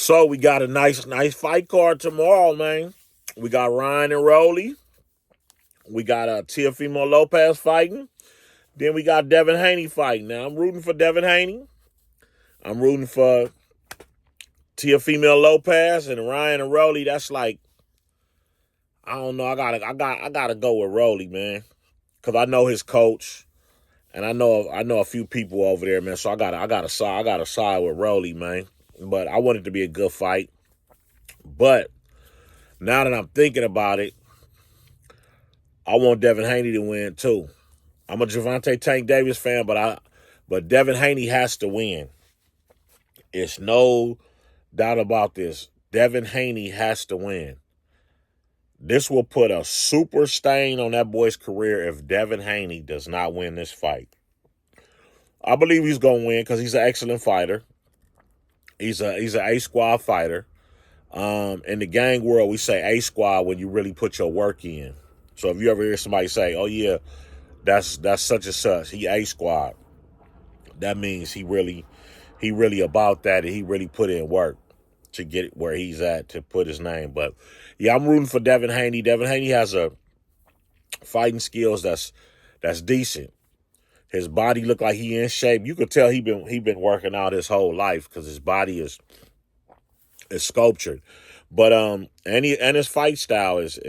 So we got a nice fight card tomorrow, man. We got Ryan and Rolly. We got Teofimo Lopez fighting. Then we got Devin Haney fighting. Now I'm rooting for Devin Haney. I'm rooting for Teofimo Lopez and Ryan and Rolly. That's like, I don't know. I gotta go with Rolly, man, because I know his coach, and I know a few people over there, man. So I gotta side with Rolly, man. But I want it to be a good fight. But now that I'm thinking about it, I want Devin Haney to win too. I'm a Gervonta Tank Davis fan, but Devin Haney has to win. It's no doubt about this. Devin Haney has to win. This will put a super stain on that boy's career if Devin Haney does not win this fight. I believe he's going to win because he's an excellent fighter. He's an A-squad fighter. In the gang world, we say A-squad when you really put your work in. So if you ever hear somebody say, oh, yeah, that's such and such, he A-squad, that means he really about that, and he really put in work to get where he's at, to put his name. But yeah, I'm rooting for Devin Haney. Devin Haney has a fighting skills that's decent. His body look like he in shape. You could tell he been working out his whole life because his body is sculptured. But and his fight style is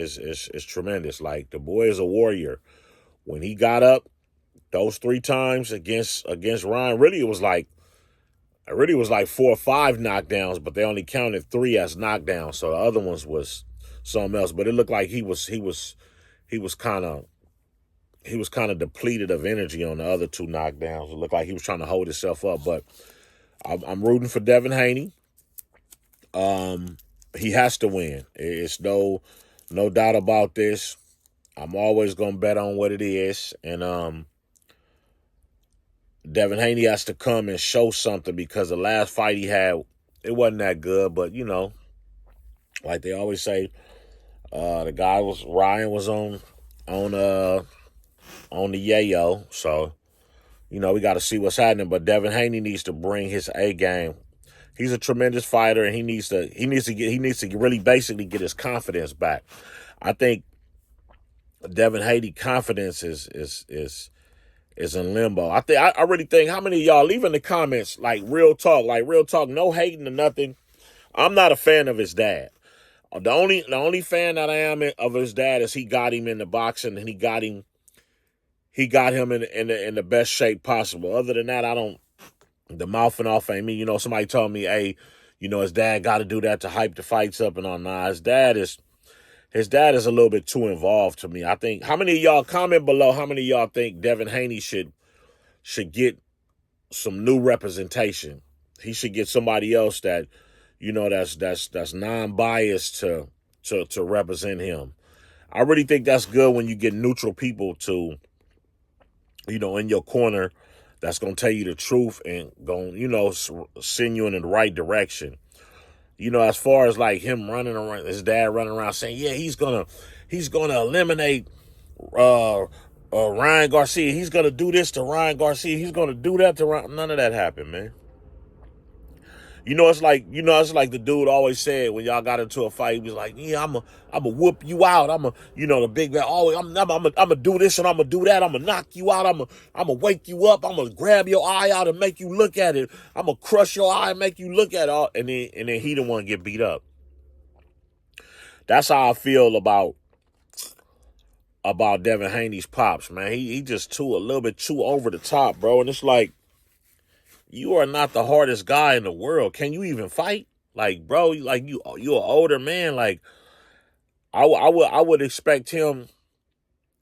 tremendous. Like, the boy is a warrior. When he got up those 3 times against Ryan, really it was like 4 or 5 knockdowns, but they only counted 3 as knockdowns. So the other ones was something else. But it looked like he was kind of depleted of energy on the other 2 knockdowns. It looked like he was trying to hold himself up. But I'm rooting for Devin Haney. He has to win. It's no doubt about this. I'm always gonna bet on what it is, and Devin Haney has to come and show something, because the last fight he had, it wasn't that good. But like they always say, Ryan was on the yayo. So we got to see what's happening. But Devin Haney needs to bring his A game. He's a tremendous fighter, and he needs to really basically get his confidence back. I think Devin Haney confidence is in limbo. I really think, how many of y'all, leave in the comments, real talk, no hating or nothing. I'm not a fan of his dad. The only fan that I am of his dad is he got him in the boxing, and he got him in the best shape possible. Other than that, I don't. The mouthing off ain't me. Somebody told me, hey, his dad got to do that to hype the fights up and all. Nah, his dad is a little bit too involved to me. I think, how many of y'all, comment below, how many of y'all think Devin Haney should get some new representation? He should get somebody else that, that's non-biased to represent him. I really think that's good when you get neutral people to, in your corner, that's going to tell you the truth and going, send you in the right direction. As far as him running around, his dad running around saying, yeah, he's gonna eliminate Ryan Garcia. He's gonna do this to Ryan Garcia. He's gonna do that to Ryan. None of that happened, man. It's like the dude always said when y'all got into a fight. He was like, yeah, I'm a whoop you out. The big guy. Oh, I'm gonna do this and I'm gonna do that. I'm gonna knock you out. I'm gonna wake you up. I'm gonna grab your eye out and make you look at it. I'm gonna crush your eye and make you look at it. And then he the one get beat up. That's how I feel about Devin Haney's pops, man. He just a little bit too over the top, bro. And it's like, you are not the hardest guy in the world. Can you even fight? Bro, you're an older man. I would expect him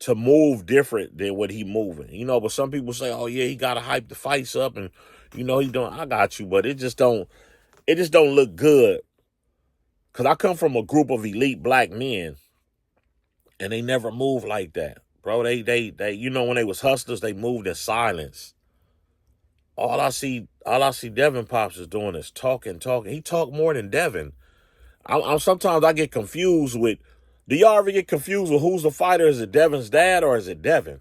to move different than what he moving. But some people say, oh yeah, he gotta hype the fights up, and he don't. I got you, but it just don't look good. Cause I come from a group of elite black men, and they never moved like that, bro. They when they was hustlers, they moved in silence. All I see Devin Pops is doing is talking. He talk more than Devin. I'm sometimes I get confused with. Do y'all ever get confused with who's the fighter? Is it Devin's dad or is it Devin?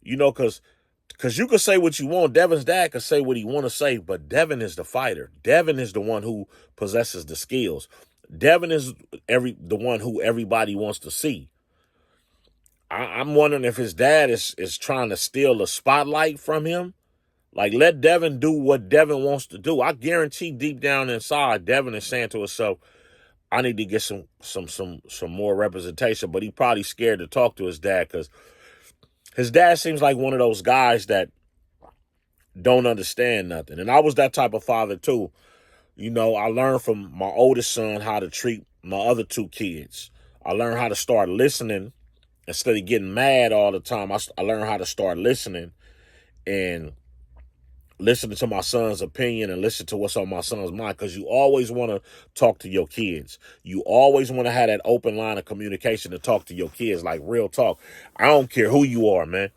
Because Because you can say what you want. Devin's dad can say what he want to say, but Devin is the fighter. Devin is the one who possesses the skills. Devin is the one who everybody wants to see. I'm wondering if his dad is trying to steal the spotlight from him. Like, let Devin do what Devin wants to do. I guarantee deep down inside, Devin is saying to himself, I need to get some more representation. But he probably scared to talk to his dad because his dad seems like one of those guys that don't understand nothing. And I was that type of father too. You know, I learned from my oldest son how to treat my other two kids. I learned how to start listening instead of getting mad all the time. I learned how to start listening and listening to my son's opinion and listen to what's on my son's mind, because you always want to talk to your kids. You always want to have that open line of communication to talk to your kids, like real talk. I don't care who you are, man.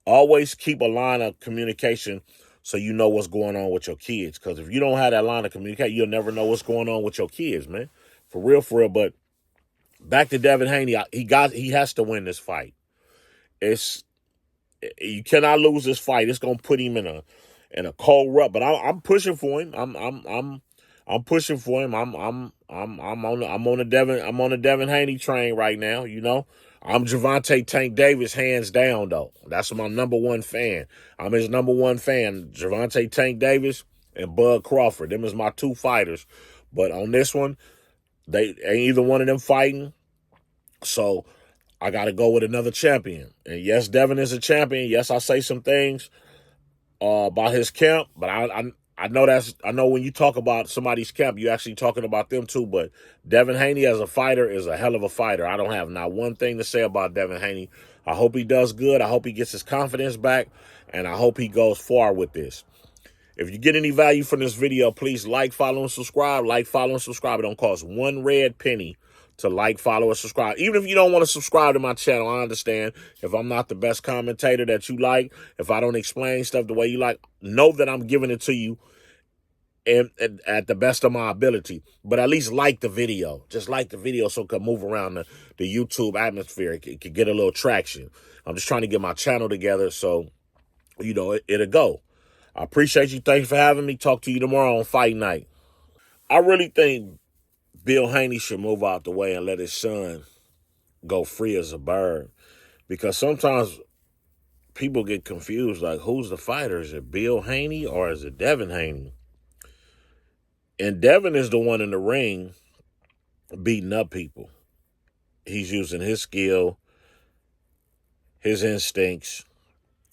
Always keep a line of communication so you know what's going on with your kids, because if you don't have that line of communication, you'll never know what's going on with your kids, man. For real, for real. But back to Devin Haney, he has to win this fight. You cannot lose this fight. It's gonna put him in a cold rut. But I'm pushing for him. I'm pushing for him. I'm on the Devin Haney train right now. You know, I'm Gervonta Tank Davis hands down though. That's my number one fan. I'm his number one fan. Gervonta Tank Davis and Bud Crawford. Them is my two fighters. But on this one, they ain't either one of them fighting. So I got to go with another champion. And yes, Devin is a champion. Yes, I say some things about his camp, but I know when you talk about somebody's camp, you're actually talking about them too. But Devin Haney as a fighter is a hell of a fighter. I don't have not one thing to say about Devin Haney. I hope he does good. I hope he gets his confidence back, and I hope he goes far with this. If you get any value from this video, please like, follow, and subscribe. Like, follow, and subscribe. It don't cost one red penny to like, follow, or subscribe. Even if you don't want to subscribe to my channel, I understand. If I'm not the best commentator that you like, if I don't explain stuff the way you like, know that I'm giving it to you and at the best of my ability. But at least like the video. Just like the video so it can move around the YouTube atmosphere. It can get a little traction. I'm just trying to get my channel together so, you know, it'll go. I appreciate you. Thanks for having me. Talk to you tomorrow on Fight Night. I really think Bill Haney should move out the way and let his son go free as a bird. Because sometimes people get confused, like, who's the fighter? Is it Bill Haney or is it Devin Haney? And Devin is the one in the ring beating up people. He's using his skill, his instincts.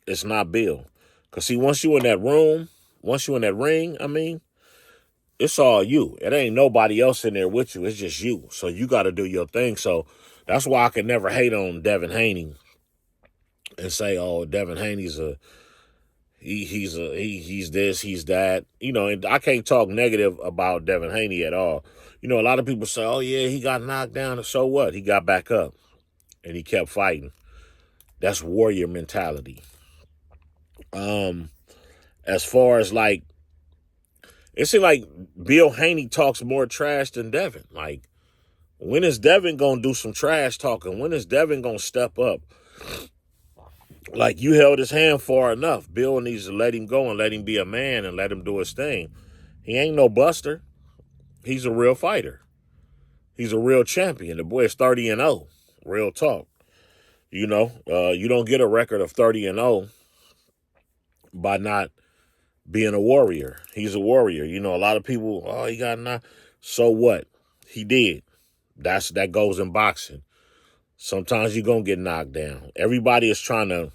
It's not Bill. Because, see, once you in that ring, I mean, it's all you. It ain't nobody else in there with you. It's just you. So you got to do your thing. So that's why I can never hate on Devin Haney and say, oh, Devin Haney's he's this, he's that. You know, and I can't talk negative about Devin Haney at all. You know, a lot of people say, oh, yeah, he got knocked down. And so what? He got back up and he kept fighting. That's warrior mentality. As far as like, it seems like Bill Haney talks more trash than Devin. Like, when is Devin going to do some trash talking? When is Devin going to step up? Like, you held his hand far enough. Bill needs to let him go and let him be a man and let him do his thing. He ain't no buster. He's a real fighter. He's a real champion. The boy is 30-0. Real talk. You know, you don't get a record of 30-0 by not being a warrior. He's a warrior. You know, a lot of people, oh, he got knocked. So what? He did. That goes in boxing. Sometimes you're going to get knocked down. Everybody is trying to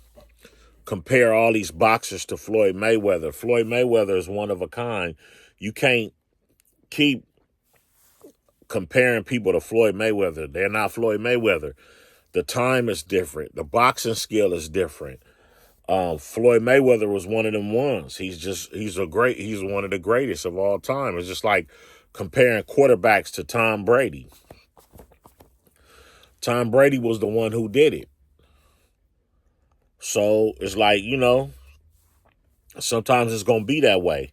compare all these boxers to Floyd Mayweather. Floyd Mayweather is one of a kind. You can't keep comparing people to Floyd Mayweather. They're not Floyd Mayweather. The time is different. The boxing skill is different. Floyd Mayweather was one of them ones. He's one of the greatest of all time. It's just like comparing quarterbacks to Tom Brady. Tom Brady was the one who did it. So it's like, you know, sometimes it's going to be that way.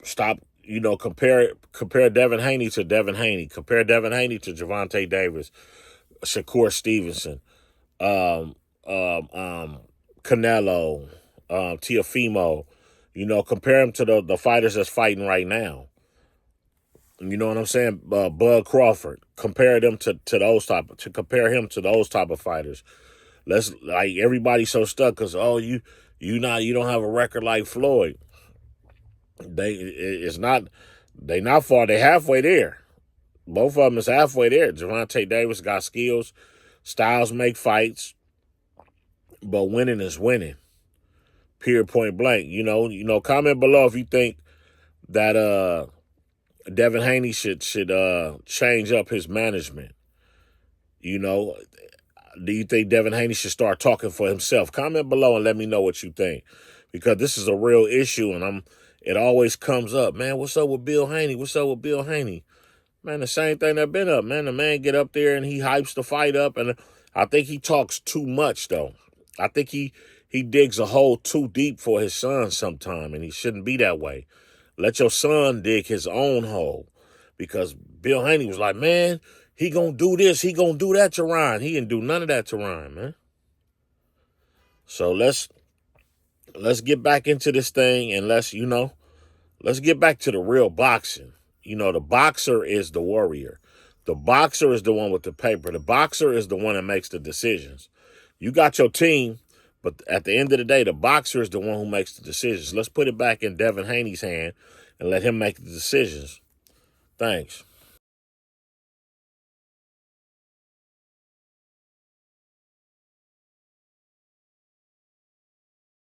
Stop, you know, compare Devin Haney to Devin Haney. Compare Devin Haney to Gervonta Davis, Shakur Stevenson, Canelo, Teofimo. Compare him to the fighters that's fighting right now. You know what I'm saying? Bud Crawford. Compare him to those type of fighters. Let's, like, everybody's so stuck because you don't have a record like Floyd. They not far. They halfway there. Both of them is halfway there. Gervonta Davis got skills. Styles make fights, but winning is winning. Period, point blank. Comment below if you think that Devin Haney should change up his management. Do you think Devin Haney should start talking for himself? Comment below and let me know what you think, because this is a real issue, and it always comes up. Man, what's up with Bill Haney? What's up with Bill Haney? Man, the same thing that been up, man. The man get up there and he hypes the fight up, and I think he talks too much, though. I think he digs a hole too deep for his son sometime, and he shouldn't be that way. Let your son dig his own hole, because Bill Haney was like, man, he gonna do this, he gonna do that to Ryan. He didn't do none of that to Ryan, man. So let's get back into this thing, and let's get back to the real boxing. The boxer is the warrior. The boxer is the one with the paper. The boxer is the one that makes the decisions. You got your team, but at the end of the day, the boxer is the one who makes the decisions. Let's put it back in Devin Haney's hand and let him make the decisions. Thanks.